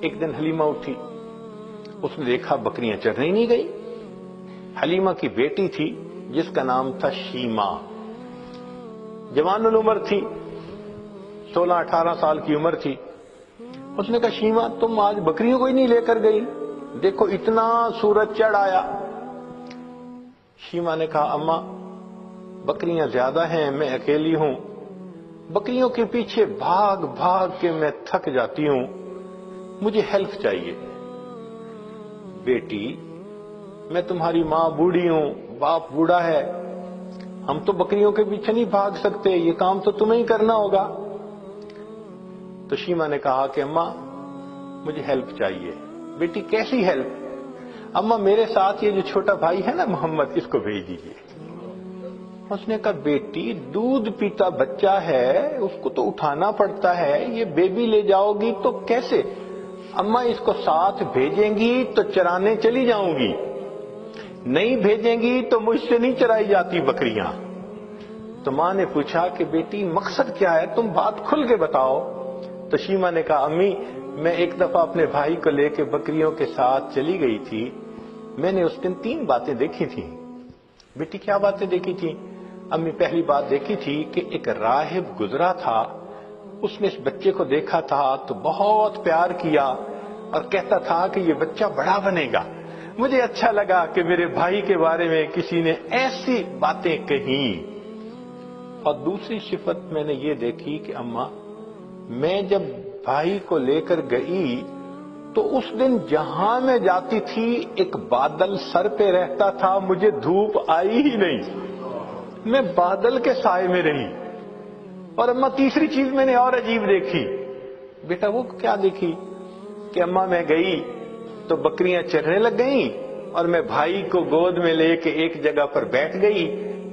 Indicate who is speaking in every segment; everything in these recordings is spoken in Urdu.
Speaker 1: ایک دن حلیمہ اٹھی، اس نے دیکھا بکریاں چرنے ہی نہیں گئی۔ حلیمہ کی بیٹی تھی جس کا نام تھا شیمہ، جوان العمر تھی، 16-18 سال کی عمر تھی۔ اس نے کہا شیمہ تم آج بکریوں کو ہی نہیں لے کر گئی، دیکھو اتنا سورج چڑھ آیا۔ شیمہ نے کہا اماں بکریاں زیادہ ہیں، میں اکیلی ہوں، بکریوں کے پیچھے بھاگ بھاگ کے میں تھک جاتی ہوں، مجھے ہیلپ چاہیے۔ بیٹی میں تمہاری ماں بوڑھی ہوں، باپ بوڑھا ہے، ہم تو بکریوں کے پیچھے نہیں بھاگ سکتے، یہ کام تو تمہیں ہی کرنا ہوگا۔ تو شیمہ نے کہا کہ اماں مجھے ہیلپ چاہیے۔ بیٹی کیسی ہیلپ؟ اماں میرے ساتھ یہ جو چھوٹا بھائی ہے نا محمد، اس کو بھیج دیجیے۔ اس نے کہا بیٹی دودھ پیتا بچہ ہے، اس کو تو اٹھانا پڑتا ہے، یہ بیبی لے جاؤ گی تو کیسے؟ اماں اس کو ساتھ بھیجیں گی تو چرانے چلی جاؤں گی، نہیں بھیجیں گی تو مجھ سے نہیں چرائی جاتی بکریاں۔ تو ماں نے پوچھا کہ بیٹی مقصد کیا ہے، تم بات کھل کے بتاؤ۔ تو شیمہ نے کہا امی میں ایک دفعہ اپنے بھائی کو لے کے بکریوں کے ساتھ چلی گئی تھی، میں نے اس دن 3 باتیں دیکھی تھیں۔ بیٹی کیا باتیں دیکھی تھی؟ امی پہلی بات دیکھی تھی کہ ایک راہب گزرا تھا، اس نے اس بچے کو دیکھا تھا تو بہت پیار کیا اور کہتا تھا کہ یہ بچہ بڑا بنے گا۔ مجھے اچھا لگا کہ میرے بھائی کے بارے میں کسی نے ایسی باتیں کہیں۔ اور دوسری صفت میں نے یہ دیکھی کہ اماں میں جب بھائی کو لے کر گئی تو اس دن جہاں میں جاتی تھی ایک بادل سر پہ رہتا تھا، مجھے دھوپ آئی ہی نہیں، میں بادل کے سائے میں رہی۔ اور اماں تیسری چیز میں نے اور عجیب دیکھی۔ بیٹا وہ کیا دیکھی؟ کہ اماں میں گئی تو بکریاں چرنے لگ گئیں اور میں بھائی کو گود میں لے کے ایک جگہ پر بیٹھ گئی،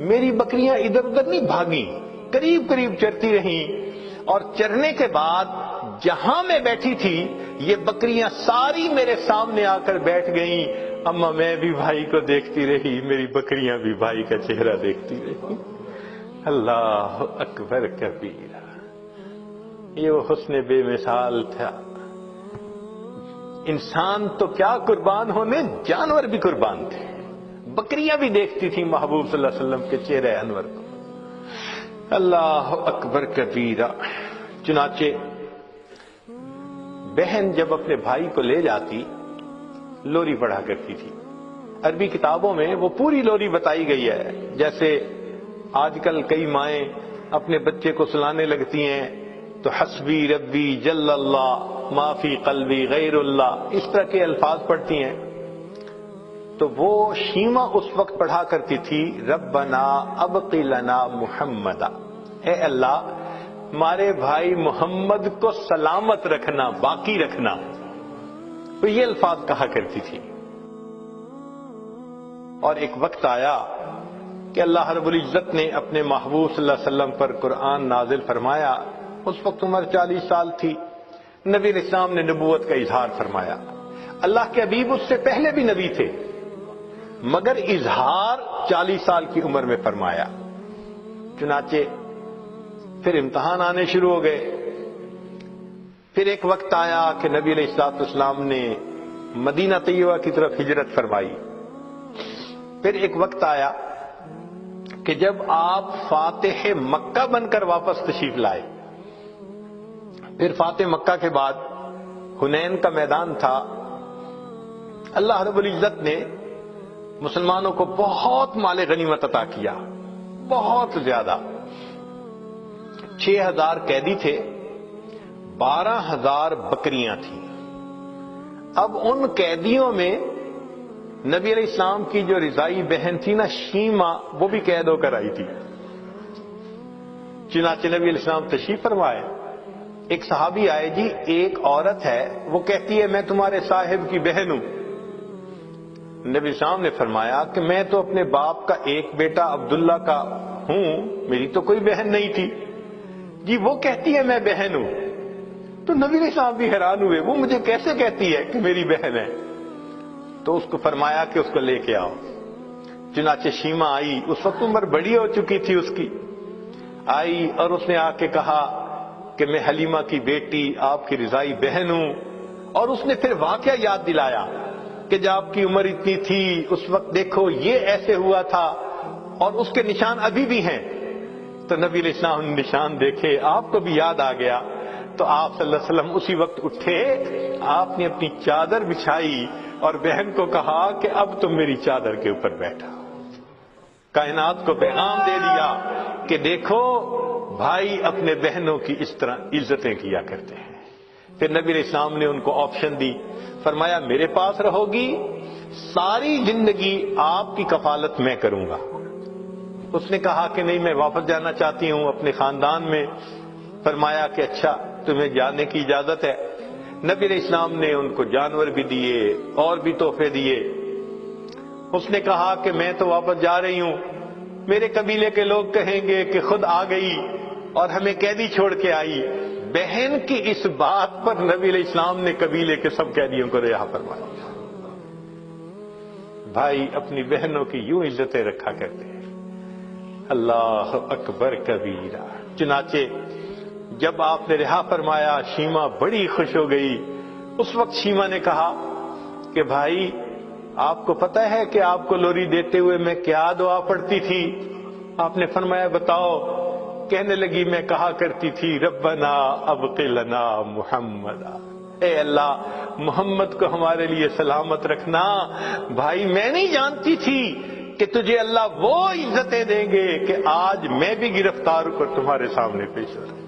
Speaker 1: میری بکریاں ادھر ادھر نہیں بھاگیں، قریب قریب چرتی رہیں، اور چرنے کے بعد جہاں میں بیٹھی تھی یہ بکریاں ساری میرے سامنے آ کر بیٹھ گئیں۔ اماں میں بھی بھائی کو دیکھتی رہی، میری بکریاں بھی بھائی کا چہرہ دیکھتی رہی۔ اللہ اکبر کبیرہ، یہ وہ حسن بے مثال تھا۔ انسان تو کیا قربان ہونے، جانور بھی قربان تھے، بکریاں بھی دیکھتی تھی محبوب صلی اللہ علیہ وسلم کے چہرے انور کو۔ اللہ اکبر کبیرہ۔ چنانچہ بہن جب اپنے بھائی کو لے جاتی لوری پڑھا کرتی تھی۔ عربی کتابوں میں وہ پوری لوری بتائی گئی ہے، جیسے آج کل کئی مائیں اپنے بچے کو سلانے لگتی ہیں تو حسبی ربی جل اللہ ما فی قلبی غیر اللہ، اس طرح کے الفاظ پڑھتی ہیں۔ تو وہ شیمہ اس وقت پڑھا کرتی تھی ربنا ابقی لنا محمدا، اے اللہ ہمارے بھائی محمد کو سلامت رکھنا، باقی رکھنا، تو یہ الفاظ کہا کرتی تھی۔ اور ایک وقت آیا کہ اللہ رب العزت نے اپنے محبوب صلی اللہ علیہ وسلم پر قرآن نازل فرمایا، اس وقت عمر 40 سال تھی، نبی علیہ السلام نے نبوت کا اظہار فرمایا۔ اللہ کے حبیب اس سے پہلے بھی نبی تھے، مگر اظہار 40 سال کی عمر میں فرمایا۔ چنانچہ پھر امتحان آنے شروع ہو گئے۔ پھر ایک وقت آیا کہ نبی علیہ الصلوۃ والسلام نے مدینہ طیبہ کی طرف ہجرت فرمائی۔ پھر ایک وقت آیا کہ جب آپ فاتح مکہ بن کر واپس تشریف لائے۔ پھر فاتح مکہ کے بعد حنین کا میدان تھا، اللہ رب العزت نے مسلمانوں کو بہت مال غنیمت عطا کیا، بہت زیادہ۔ 6000 قیدی تھے، 12000 بکریاں تھیں۔ اب ان قیدیوں میں نبی علیہ السلام کی جو رضائی بہن تھی نا شیمہ، وہ بھی قید ہو کر آئی تھی۔ چنانچہ نبی علیہ السلام تشریف فرمائے، ایک صحابی آئے، جی ایک عورت ہے وہ کہتی ہے میں تمہارے صاحب کی بہن ہوں۔ نبی السلام نے فرمایا کہ میں تو اپنے باپ کا ایک بیٹا عبداللہ کا ہوں، میری تو کوئی بہن نہیں تھی۔ جی وہ کہتی ہے میں بہن ہوں۔ تو نبی علیہ السلام بھی حیران ہوئے، وہ مجھے کیسے کہتی ہے کہ میری بہن ہے؟ تو اس کو فرمایا کہ اس کو لے کے آؤ۔ چنانچہ شیمہ آئی، اس وقت عمر بڑی ہو چکی تھی اس کی، آئی اور اس نے آ کے کہا کہ میں حلیمہ کی بیٹی آپ کی رضائی بہن ہوں، اور اس نے پھر واقعہ یاد دلایا کہ جب آپ کی عمر اتنی تھی اس وقت دیکھو یہ ایسے ہوا تھا اور اس کے نشان ابھی بھی ہیں. تو نبی علیہ السلام نے نشان دیکھے، آپ کو بھی یاد آ گیا. تو آپ صلی اللہ علیہ وسلم اسی وقت اٹھے، آپ نے اپنی چادر بچھائی اور بہن کو کہا کہ اب تم میری چادر کے اوپر بیٹھا. کائنات کو پیغام دے دیا کہ دیکھو بھائی اپنے بہنوں کی اس طرح عزتیں کیا کرتے ہیں. پھر نبی علیہ السلام نے ان کو آپشن دی، فرمایا میرے پاس رہو گی، ساری زندگی آپ کی کفالت میں کروں گا. اس نے کہا کہ نہیں، میں واپس جانا چاہتی ہوں اپنے خاندان میں. فرمایا کہ اچھا تمہیں جانے کی اجازت ہے. نبی علیہ السلام نے ان کو جانور بھی دیے اور بھی تحفے دیے. اس نے کہا کہ میں تو واپس جا رہی ہوں، میرے قبیلے کے لوگ کہیں گے کہ خود آ گئی اور ہمیں قیدی چھوڑ کے آئی. بہن کی اس بات پر نبی علیہ السلام نے قبیلے کے سب قیدیوں کو رہا فرمایا. بھائی اپنی بہنوں کی یوں عزتیں رکھا کرتے ہیں. اللہ اکبر کبیرہ. چنانچہ جب آپ نے رہا فرمایا شیما بڑی خوش ہو گئی. اس وقت شیما نے کہا کہ بھائی آپ کو پتہ ہے کہ آپ کو لوری دیتے ہوئے میں کیا دعا پڑھتی تھی؟ آپ نے فرمایا بتاؤ. کہنے لگی میں کہا کرتی تھی ربنا ابق لنا محمدا، اے اللہ محمد کو ہمارے لیے سلامت رکھنا. بھائی میں نہیں جانتی تھی کہ تجھے اللہ وہ عزتیں دیں گے کہ آج میں بھی گرفتار ہو کر تمہارے سامنے پیش ہوں.